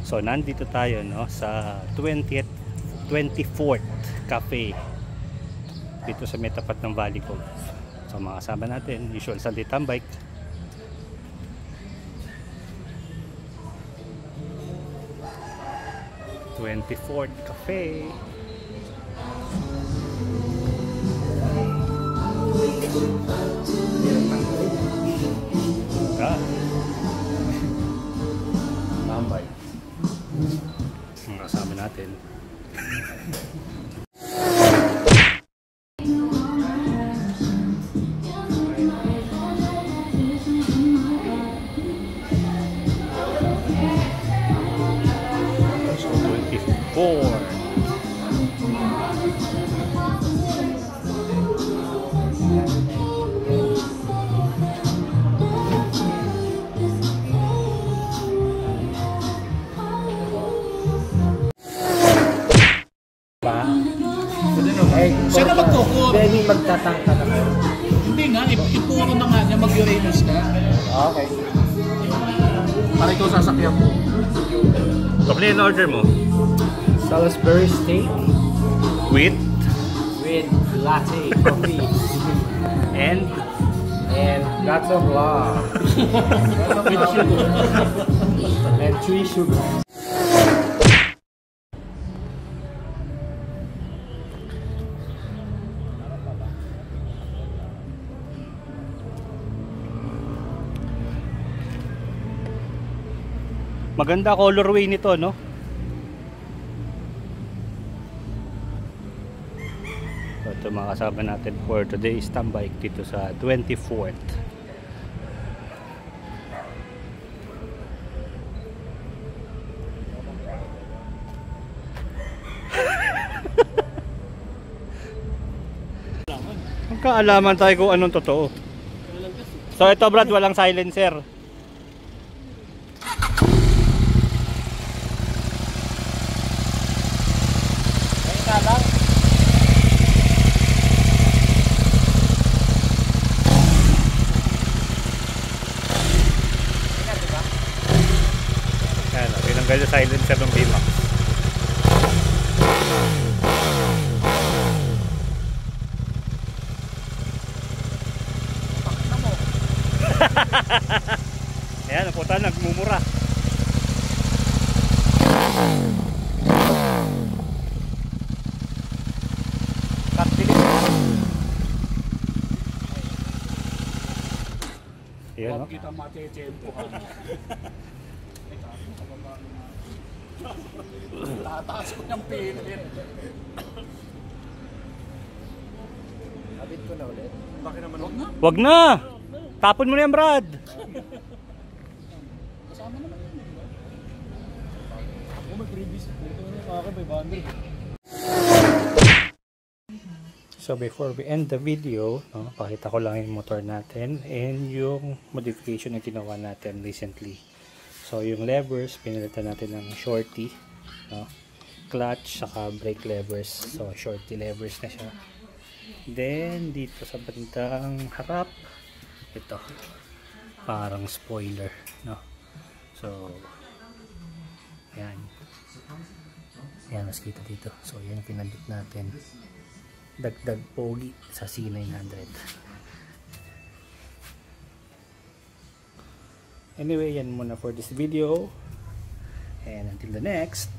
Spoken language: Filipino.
So nandito tayo, no, sa 24th Cafe dito sa may tapat ng Valley Cove. So mga kasama natin, usual Sunday tambike. '24th Cafe. Ah. Tambay. Ang kasama natin. So 24. Siya na magtukur. Hindi magtatangka na kayo. Hindi nga, ituro na nga niya, mag-Uranus ka. Okay. Para ikaw sasakyan mo. So, play an order mo. Salisbury steak With latte coffee and lots of love. With sugar. And 3 sugars. maganda colorway nito, no? So, ito mga kasama natin for today's tambike dito sa 24th. Magkaalaman tayo kung anong totoo. So ito Brad, walang silencer. Ayan, tinanggal yung silencer ng B-Max. Ayan, ang puta, nagmumura. Ayan, no? Kita matitsempohan. Tataas ko niyang pilit. Habit ko na ulit. Bakit naman? Huwag na. Wag na! Tapon mo na yan, Brad! Kasama naman yun. Ako may previous. Dito na yung akin, 500. So before we end the video, no, pakita ko lang yung motor natin and yung modification na ginawa natin recently. So yung levers, pinalitan natin ng shorty, no? Clutch, saka brake levers. So shorty levers na siya. Then dito sa bandang harap, ito, parang spoiler, no? So yan. Yan, mas kita dito. So yan pinandit natin. Dagdag pogi sa C900. Anyway, yan muna for this video, and until the next.